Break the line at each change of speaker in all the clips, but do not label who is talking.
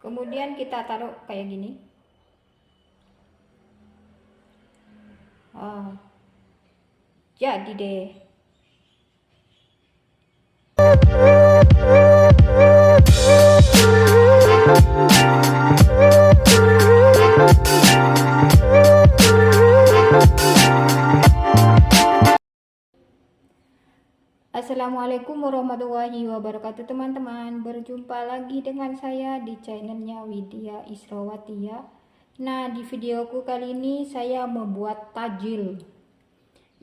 Kemudian kita taruh kayak gini. Jadi deh. Assalamualaikum warahmatullahi wabarakatuh teman-teman. Berjumpa lagi dengan saya di channelnya Widya Isrowatia. Nah, di videoku kali ini saya membuat tajil,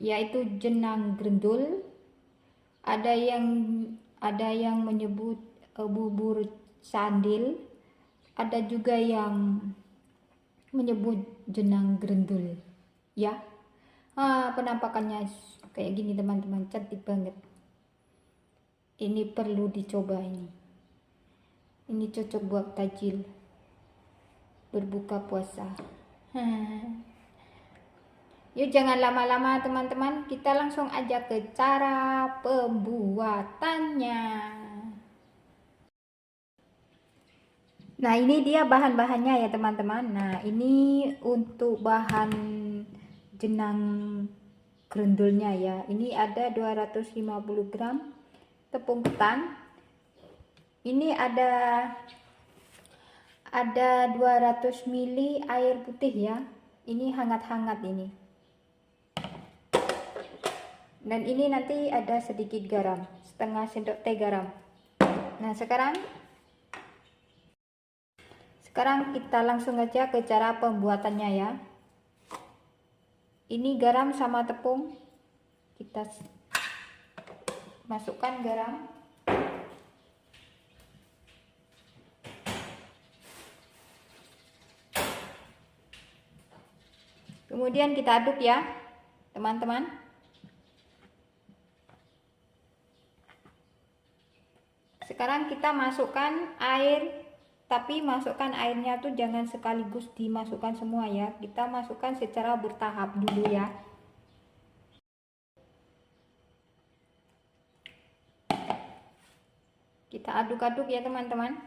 yaitu jenang grendul. Ada yang menyebut bubur sandil, ada juga yang menyebut jenang grendul ya. Penampakannya kayak gini teman-teman, cantik banget. Ini perlu dicoba ini cocok buat tajil berbuka puasa. Yuk jangan lama-lama teman-teman, kita langsung aja ke cara pembuatannya. Nah, ini dia bahan-bahannya ya teman-teman. Nah, ini untuk bahan jenang grendulnya ya. Ini ada 250 gram tepung ketan. Ini ada 200 ml air putih ya. Ini hangat-hangat ini. Dan ini nanti ada sedikit garam, setengah sendok teh garam. Nah, sekarang kita langsung aja ke cara pembuatannya ya. Ini garam sama tepung, kita masukkan garam. Kemudian kita aduk ya teman-teman. Sekarang kita masukkan air, tapi masukkan airnya tuh jangan sekaligus dimasukkan semua ya. Kita masukkan secara bertahap dulu ya. Kita aduk-aduk ya teman-teman.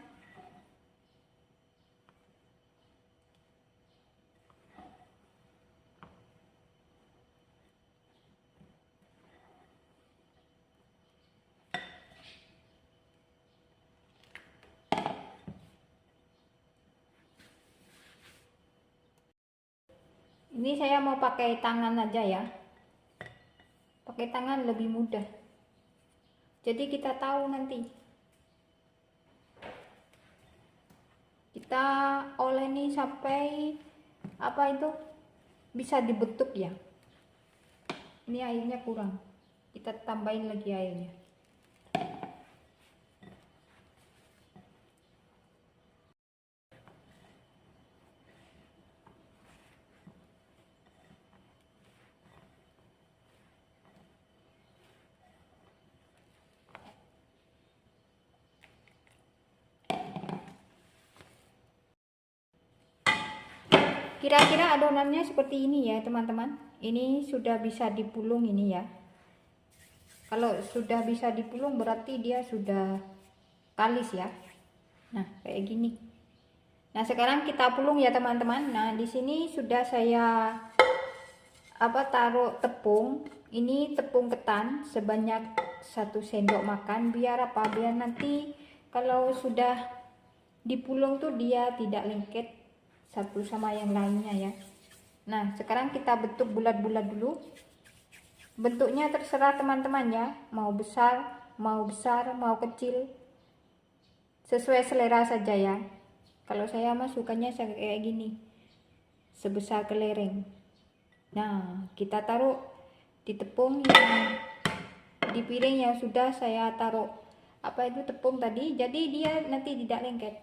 Ini saya mau pakai tangan aja ya. Pakai tangan lebih mudah. Jadi kita tahu nanti. Kita oleni sampai apa itu bisa dibentuk ya. Ini airnya kurang. Kita tambahin lagi airnya. Kira-kira adonannya seperti ini ya teman-teman. Ini sudah bisa dipulung ini ya. Kalau sudah bisa dipulung berarti dia sudah kalis ya. Nah, kayak gini. Nah, sekarang kita pulung ya teman-teman. Nah, di sini sudah saya taruh tepung. Ini tepung ketan sebanyak 1 sendok makan. Biar apa? Biar nanti kalau sudah dipulung tuh dia tidak lengket satu sama yang lainnya ya. Nah, sekarang kita bentuk bulat-bulat dulu. Bentuknya terserah teman-teman ya, mau besar, mau kecil, sesuai selera saja ya. Kalau saya mah sukanya kayak gini, sebesar kelereng. Nah, kita taruh di tepung yang di piring yang sudah saya taruh tepung tadi, jadi dia nanti tidak lengket.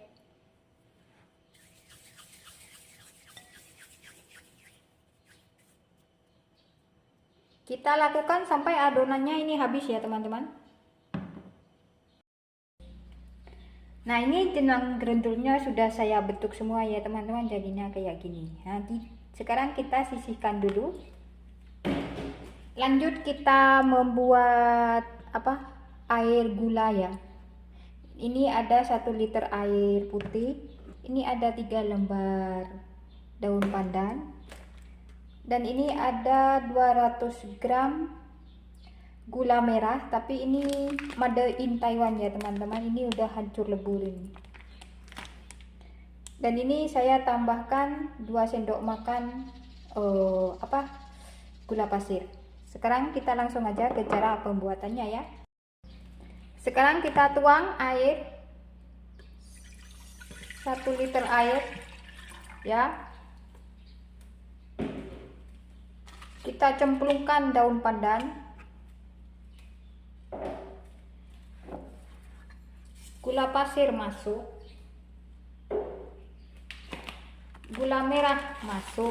Kita lakukan sampai adonannya ini habis ya teman-teman. Nah, ini jenang grendulnya sudah saya bentuk semua ya teman-teman, jadinya kayak gini. Nah, sekarang kita sisihkan dulu. Lanjut kita membuat air gula ya. Ini ada 1 liter air putih. Ini ada 3 lembar daun pandan. Dan ini ada 200 gram gula merah, tapi ini made in Taiwan ya teman-teman. Ini udah hancur lebur ini. Dan ini saya tambahkan 2 sendok makan gula pasir. Sekarang kita langsung aja ke cara pembuatannya ya. Sekarang kita tuang air 1 liter air ya. Kita cemplungkan daun pandan, gula pasir masuk, gula merah masuk,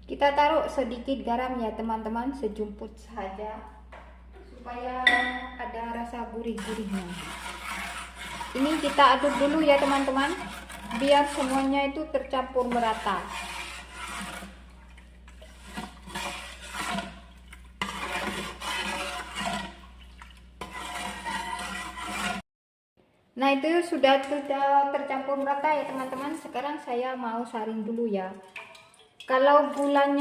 kita taruh sedikit garam ya teman-teman, sejumput saja supaya ada rasa gurih-gurihnya. Ini kita aduk dulu ya teman-teman, biar semuanya itu tercampur merata. Nah itu sudah tercampur merata ya teman-teman. Sekarang saya mau saring dulu ya. Kalau gula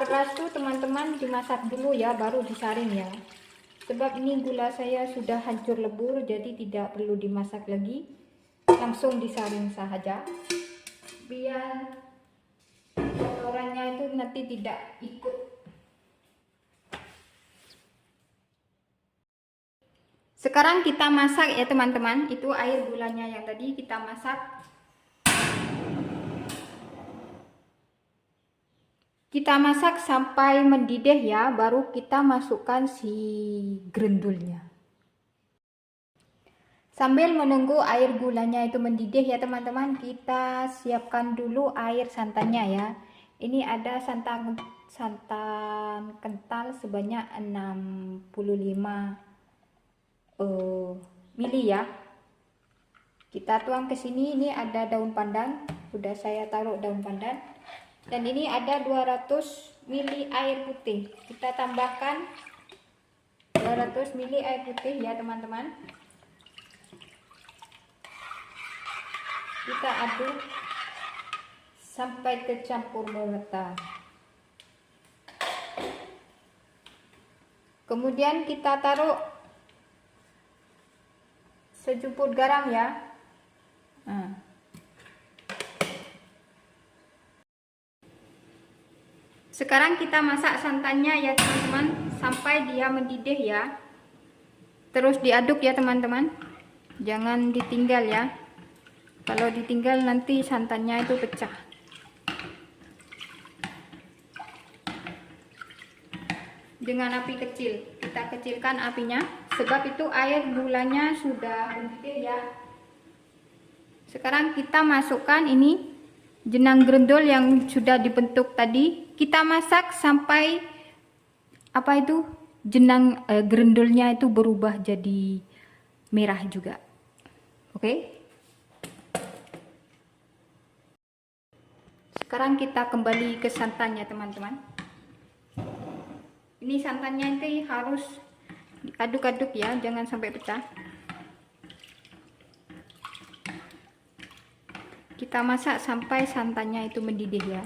keras tuh teman-teman dimasak dulu ya, baru disaring ya. Sebab ini gula saya sudah hancur lebur, jadi tidak perlu dimasak lagi, langsung disaring saja biar kotorannya itu nanti tidak ikut. Sekarang kita masak ya teman-teman. Itu air gulanya yang tadi kita masak. Kita masak sampai mendidih ya, baru kita masukkan si grendulnya. Sambil menunggu air gulanya itu mendidih ya teman-teman, kita siapkan dulu air santannya ya. Ini ada santan kental sebanyak 65 mili ya. Kita tuang ke sini. Ini ada daun pandan, sudah saya taruh daun pandan. Dan ini ada 200 mili air putih. Kita tambahkan 200 mili air putih ya teman-teman. Kita aduk sampai tercampur merata. Kemudian kita taruh sejumput garam ya. Sekarang kita masak santannya ya teman-teman sampai dia mendidih ya. Terus diaduk ya teman-teman, jangan ditinggal ya. Kalau ditinggal nanti santannya itu pecah. Dengan api kecil, kita kecilkan apinya, sebab itu air gulanya sudah mendidih ya. Sekarang kita masukkan ini jenang grendul yang sudah dibentuk tadi. Kita masak sampai jenang grendulnya itu berubah jadi merah juga. Oke. Sekarang kita kembali ke santannya teman-teman. Ini santannya itu harus diaduk-aduk ya, jangan sampai pecah. Kita masak sampai santannya itu mendidih ya.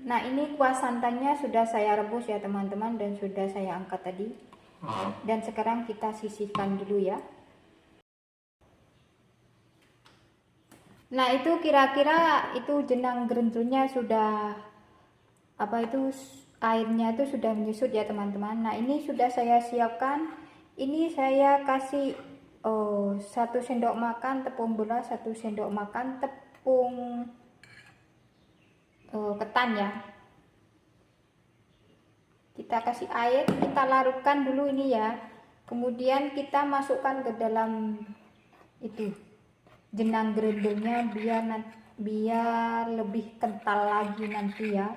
Nah ini kuah santannya sudah saya rebus ya teman-teman, dan sudah saya angkat tadi. Dan sekarang kita sisihkan dulu ya. Nah itu kira-kira itu jenang grendulnya sudah airnya itu sudah menyusut ya teman-teman. Nah ini sudah saya siapkan. Ini saya kasih 1 sendok makan tepung beras, 1 sendok makan tepung ketan ya. Kita kasih air, kita larutkan dulu ini ya. Kemudian kita masukkan ke dalam itu jenang grendulnya biar lebih kental lagi nanti ya.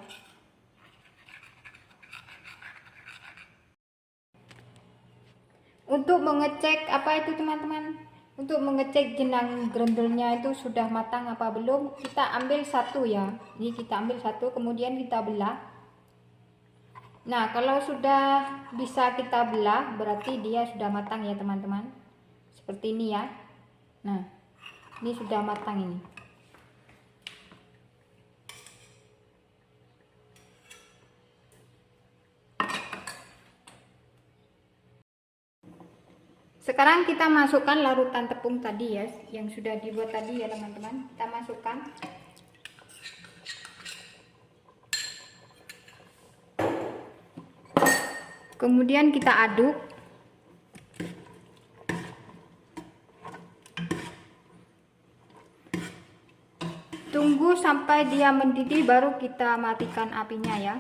Untuk mengecek teman-teman, untuk mengecek jenang grendulnya itu sudah matang apa belum, kita ambil satu ya. Ini kita ambil satu, kemudian kita belah. Nah, kalau sudah bisa kita belah, berarti dia sudah matang ya teman-teman. Seperti ini ya. Nah, ini sudah matang ini. Sekarang kita masukkan larutan tepung tadi ya, yang sudah dibuat tadi ya teman-teman. Kita masukkan. Kemudian kita aduk. Tunggu sampai dia mendidih baru kita matikan apinya ya.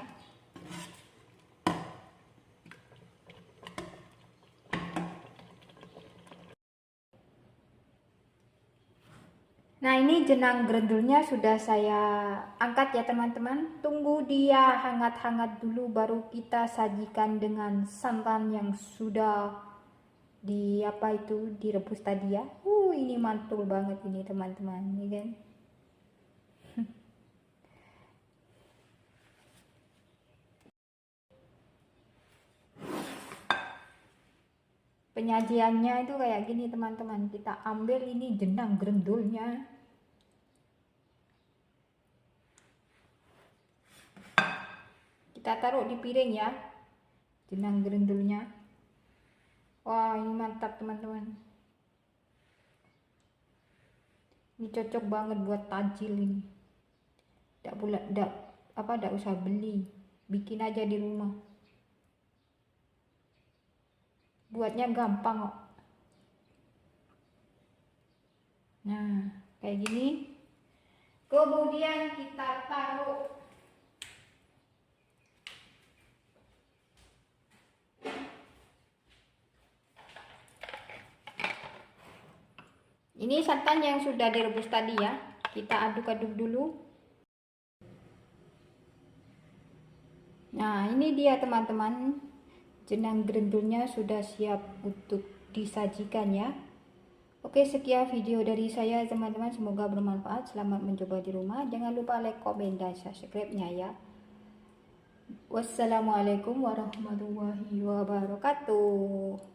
Nah, ini jenang grendulnya sudah saya angkat ya teman-teman. Tunggu dia hangat-hangat dulu baru kita sajikan dengan santan yang sudah direbus tadi ya. Ini mantul banget ini teman-teman, ya kan? Penyajiannya itu kayak gini teman-teman. Kita ambil ini jenang grendulnya. Kita taruh di piring ya, jenang grendulnya. Wah, ini mantap teman-teman. Ini cocok banget buat tajil ini. Tidak usah beli, bikin aja di rumah. Buatnya gampang kok. Nah, kayak gini. Kemudian kita taruh ini santan yang sudah direbus tadi ya. Kita aduk-aduk dulu. Nah, ini dia teman-teman. Jenang grendulnya sudah siap untuk disajikan ya. Oke, sekian video dari saya teman-teman, semoga bermanfaat. Selamat mencoba di rumah. Jangan lupa like, komen, dan subscribe-nya ya. Wassalamualaikum warahmatullahi wabarakatuh.